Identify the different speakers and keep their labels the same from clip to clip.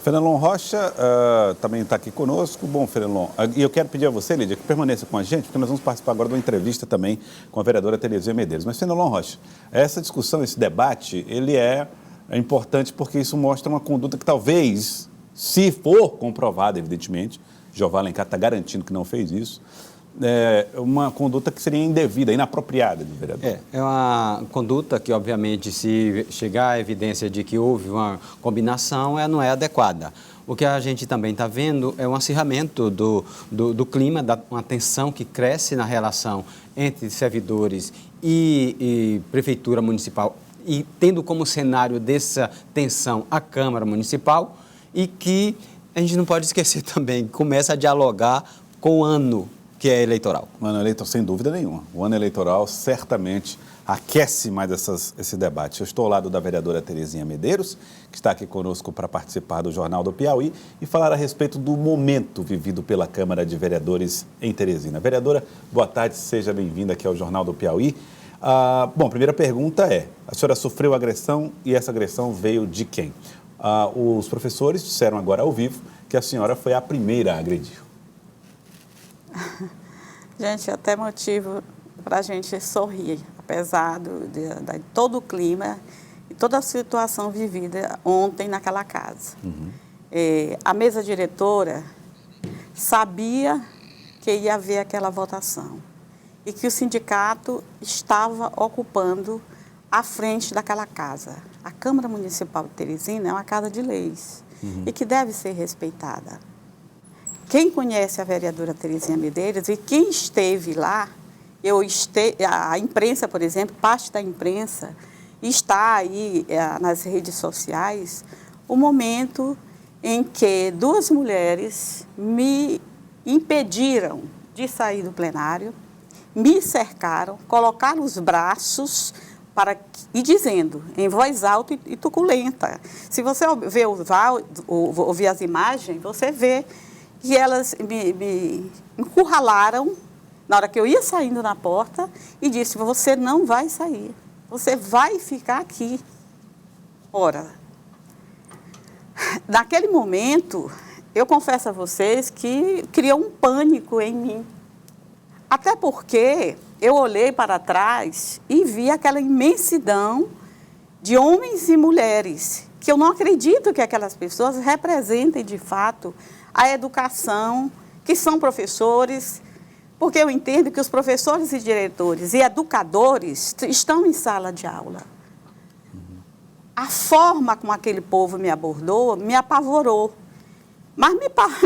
Speaker 1: Fenelon Rocha também está aqui conosco. Bom, Fenelon, e eu quero pedir a você, Lídia, que permaneça com a gente, porque nós vamos participar agora de uma entrevista também com a vereadora Terezinha Medeiros. Mas, Fenelon Rocha, essa discussão, esse debate, ele é importante porque isso mostra uma conduta que talvez, se for comprovada, evidentemente, Jeová Alencar está garantindo que não fez isso, uma conduta que seria indevida, inapropriada do vereador.
Speaker 2: É uma conduta que, obviamente, se chegar à evidência de que houve uma combinação, não é adequada. O que a gente também está vendo é um acirramento do clima, uma tensão que cresce na relação entre servidores e prefeitura municipal, e tendo como cenário dessa tensão a Câmara Municipal, e que a gente não pode esquecer também, começa a dialogar com o ano que é eleitoral.
Speaker 1: O ano eleitoral, sem dúvida nenhuma. O ano eleitoral certamente aquece mais esse debate. Eu estou ao lado da vereadora Terezinha Medeiros, que está aqui conosco para participar do Jornal do Piauí e falar a respeito do momento vivido pela Câmara de Vereadores em Teresina. Vereadora, boa tarde, seja bem-vinda aqui ao Jornal do Piauí. Bom, a primeira pergunta é, a senhora sofreu agressão e essa agressão veio de quem? Os professores disseram agora ao vivo que a senhora foi a primeira a agredir.
Speaker 3: Gente, até motivo para a gente sorrir, apesar de todo o clima e toda a situação vivida ontem naquela casa. A mesa diretora sabia que ia haver aquela votação e que o sindicato estava ocupando a frente daquela casa. A Câmara Municipal de Teresina é uma casa de leis e que deve ser respeitada. Quem conhece a vereadora Terezinha Medeiros e quem esteve lá, a imprensa, por exemplo, parte da imprensa, está aí nas redes sociais, o momento em que duas mulheres me impediram de sair do plenário, me cercaram, colocaram os braços e dizendo, em voz alta e truculenta. Se você ouvir as imagens, você vê que elas me encurralaram na hora que eu ia saindo na porta e disse, você não vai sair, você vai ficar aqui. Ora, naquele momento, eu confesso a vocês que criou um pânico em mim. Até porque eu olhei para trás e vi aquela imensidão de homens e mulheres, que eu não acredito que aquelas pessoas representem de fato a educação, que são professores, porque eu entendo que os professores e diretores e educadores estão em sala de aula. A forma como aquele povo me abordou me apavorou. Mas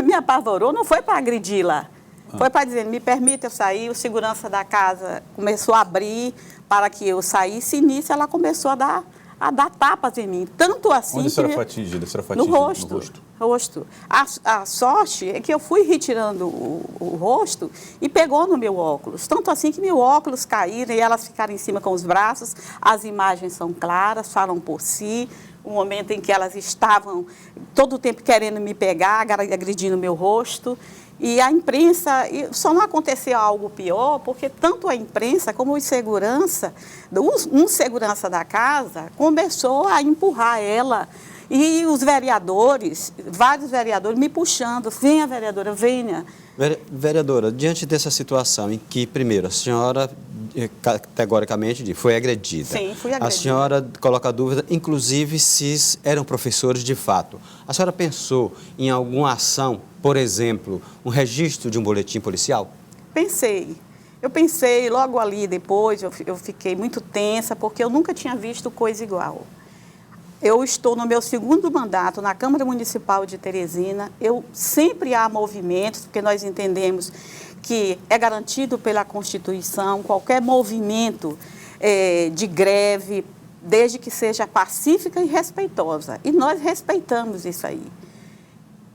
Speaker 3: me apavorou não foi para agredi-la, foi para dizer, me permita eu sair, o segurança da casa começou a abrir para que eu saísse, e nisso ela começou a dar tapas em mim. Tanto assim.
Speaker 1: Onde a senhora foi atingida?
Speaker 3: No rosto. A sorte é que eu fui retirando o rosto e pegou no meu óculos. Tanto assim que meu óculos caíram e elas ficaram em cima com os braços. As imagens são claras, falam por si. O momento em que elas estavam todo o tempo querendo me pegar, agredindo meu rosto. E a imprensa, só não aconteceu algo pior, porque tanto a imprensa como os segurança, um segurança da casa, começou a empurrar ela. E os vereadores, vários vereadores me puxando, venha vereadora, venha.
Speaker 2: Vereadora, diante dessa situação em que, primeiro, a senhora categoricamente foi agredida.
Speaker 3: Sim, fui agredida.
Speaker 2: A senhora coloca a dúvida, inclusive, se eram professores de fato. A senhora pensou em alguma ação, por exemplo, um registro de um boletim policial?
Speaker 3: Pensei. Eu pensei, logo ali depois, eu fiquei muito tensa, porque eu nunca tinha visto coisa igual. Eu estou no meu 2º mandato na Câmara Municipal de Teresina. Sempre há movimentos, porque nós entendemos que é garantido pela Constituição qualquer movimento de greve, desde que seja pacífica e respeitosa. E nós respeitamos isso aí.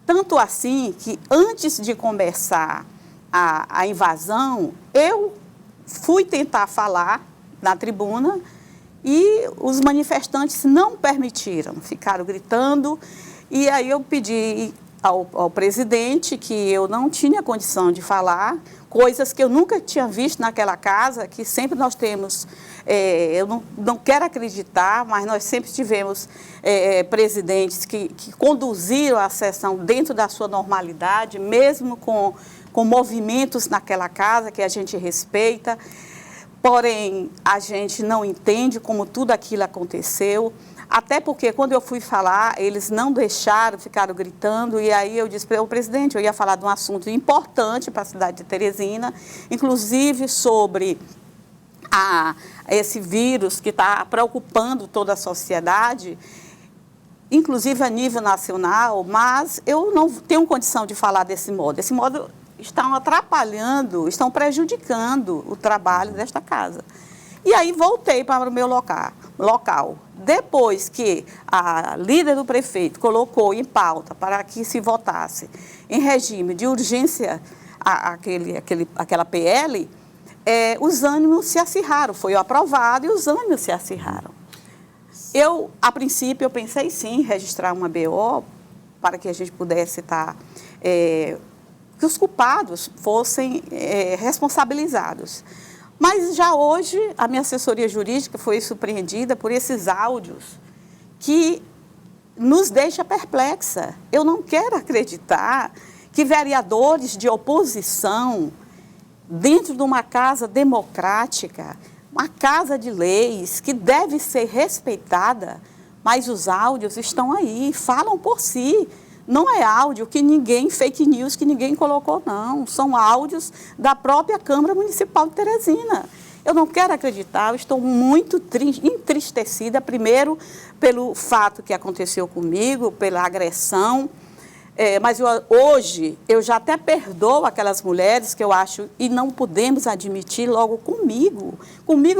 Speaker 3: Tanto assim que, antes de começar a invasão, eu fui tentar falar na tribuna e os manifestantes não permitiram, ficaram gritando. E aí eu pedi ao presidente que eu não tinha condição de falar, coisas que eu nunca tinha visto naquela casa, que sempre nós temos eu não quero acreditar, mas nós sempre tivemos presidentes que conduziram a sessão dentro da sua normalidade, mesmo com movimentos naquela casa que a gente respeita, porém a gente não entende como tudo aquilo aconteceu. Até porque, quando eu fui falar, eles não deixaram, ficaram gritando, e aí eu disse para o presidente, eu ia falar de um assunto importante para a cidade de Teresina, inclusive sobre esse vírus que está preocupando toda a sociedade, inclusive a nível nacional, mas eu não tenho condição de falar desse modo. Esse modo estão atrapalhando, estão prejudicando o trabalho desta casa. E aí voltei para o meu local. Depois que a líder do prefeito colocou em pauta para que se votasse em regime de urgência aquela PL, os ânimos se acirraram. Foi aprovado e os ânimos se acirraram. A princípio, eu pensei sim em registrar uma BO para que a gente pudesse estar... que os culpados fossem responsabilizados. Mas já hoje, a minha assessoria jurídica foi surpreendida por esses áudios que nos deixa perplexa. Eu não quero acreditar que vereadores de oposição, dentro de uma casa democrática, uma casa de leis que deve ser respeitada, mas os áudios estão aí, falam por si. Não é áudio que ninguém, fake news que ninguém colocou, não. São áudios da própria Câmara Municipal de Teresina. Eu não quero acreditar, eu estou muito entristecida, primeiro pelo fato que aconteceu comigo, pela agressão, mas hoje eu já até perdoo aquelas mulheres que eu acho, e não podemos admitir logo comigo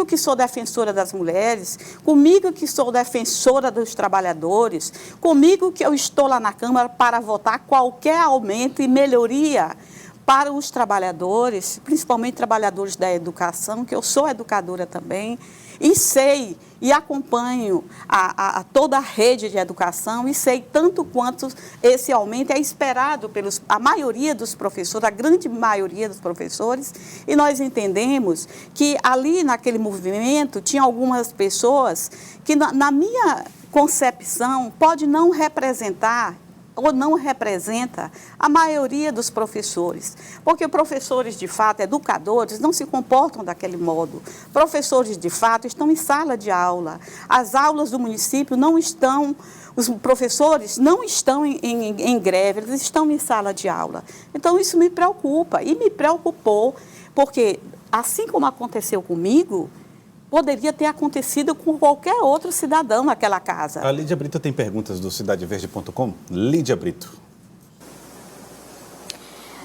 Speaker 3: que sou defensora das mulheres, comigo que sou defensora dos trabalhadores, comigo que eu estou lá na Câmara para votar qualquer aumento e melhoria para os trabalhadores, principalmente trabalhadores da educação, que eu sou educadora também, e sei e acompanho toda a rede de educação e sei tanto quanto esse aumento é esperado a maioria dos professores, a grande maioria dos professores, e nós entendemos que ali naquele movimento tinha algumas pessoas que na minha concepção pode não representar ou não representa a maioria dos professores. Porque professores, de fato, educadores, não se comportam daquele modo. Professores, de fato, estão em sala de aula. As aulas do município não estão, os professores não estão em greve, eles estão em sala de aula. Então, isso me preocupa e me preocupou, porque, assim como aconteceu comigo, poderia ter acontecido com qualquer outro cidadão naquela casa.
Speaker 1: A Lídia Brito tem perguntas do cidadeverde.com. Lídia Brito.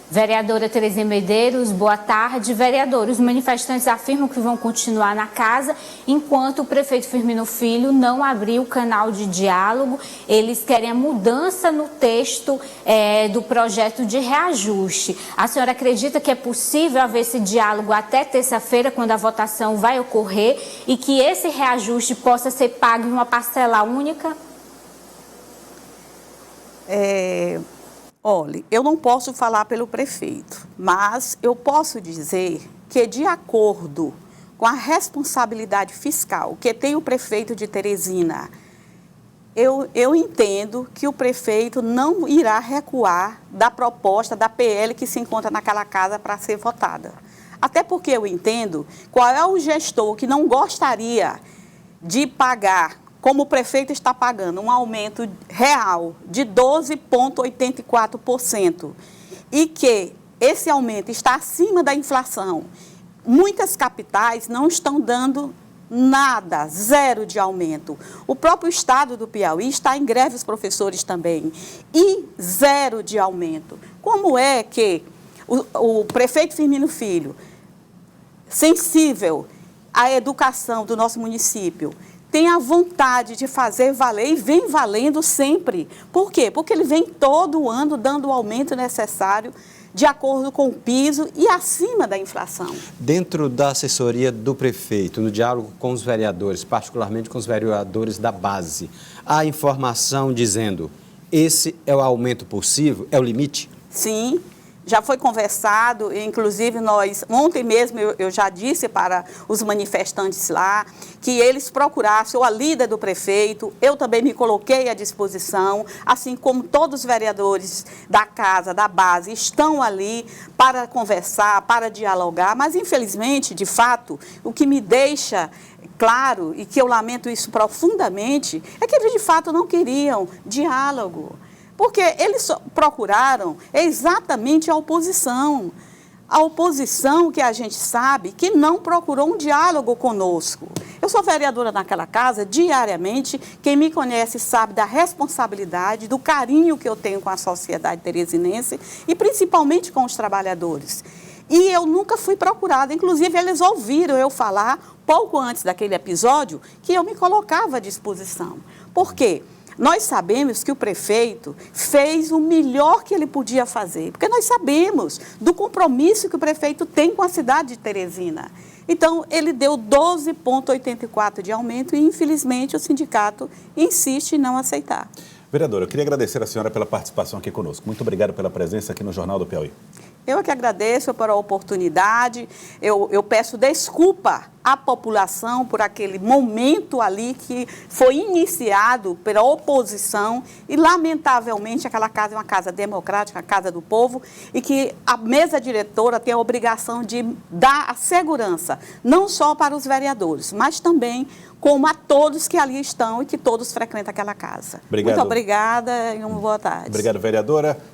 Speaker 4: Vereadora Teresina Medeiros, boa tarde. Vereadores, os manifestantes afirmam que vão continuar na casa enquanto o prefeito Firmino Filho não abrir o canal de diálogo. Eles querem a mudança no texto do projeto de reajuste. A senhora acredita que é possível haver esse diálogo até terça-feira, quando a votação vai ocorrer, e que esse reajuste possa ser pago em uma parcela única?
Speaker 3: Olha, eu não posso falar pelo prefeito, mas eu posso dizer que, de acordo com a responsabilidade fiscal que tem o prefeito de Teresina, eu entendo que o prefeito não irá recuar da proposta da PL que se encontra naquela casa para ser votada. Até porque eu entendo qual é o gestor que não gostaria de pagar, como o prefeito está pagando, um aumento real de 12,84%, e que esse aumento está acima da inflação. Muitas capitais não estão dando nada, zero de aumento. O próprio estado do Piauí está em greve, os professores também, e zero de aumento. Como é que o prefeito Firmino Filho, sensível à educação do nosso município, tem a vontade de fazer valer e vem valendo sempre? Por quê? Porque ele vem todo ano dando o aumento necessário de acordo com o piso e acima da inflação.
Speaker 2: Dentro da assessoria do prefeito, no diálogo com os vereadores, particularmente com os vereadores da base, há informação dizendo: esse é o aumento possível, é o limite?
Speaker 3: Sim, já foi conversado, inclusive ontem mesmo eu já disse para os manifestantes lá que eles procurassem ou a líder do prefeito, eu também me coloquei à disposição, assim como todos os vereadores da casa, da base, estão ali para conversar, para dialogar, mas infelizmente, de fato, o que me deixa claro e que eu lamento isso profundamente é que eles de fato não queriam diálogo. Porque eles procuraram exatamente a oposição. A oposição que a gente sabe que não procurou um diálogo conosco. Eu sou vereadora naquela casa diariamente. Quem me conhece sabe da responsabilidade, do carinho que eu tenho com a sociedade teresinense e principalmente com os trabalhadores. E eu nunca fui procurada. Inclusive, eles ouviram eu falar, pouco antes daquele episódio, que eu me colocava à disposição. Por quê? Nós sabemos que o prefeito fez o melhor que ele podia fazer, porque nós sabemos do compromisso que o prefeito tem com a cidade de Teresina. Então, ele deu 12,84 de aumento e, infelizmente, o sindicato insiste em não aceitar.
Speaker 1: Vereadora, eu queria agradecer a senhora pela participação aqui conosco. Muito obrigado pela presença aqui no Jornal do Piauí.
Speaker 3: Eu que agradeço por a oportunidade, eu peço desculpa à população por aquele momento ali que foi iniciado pela oposição e, lamentavelmente, aquela casa é uma casa democrática, a casa do povo, e que a mesa diretora tem a obrigação de dar a segurança, não só para os vereadores, mas também como a todos que ali estão e que todos frequentam aquela casa.
Speaker 1: Obrigado.
Speaker 3: Muito obrigada e uma boa tarde.
Speaker 1: Obrigado, vereadora.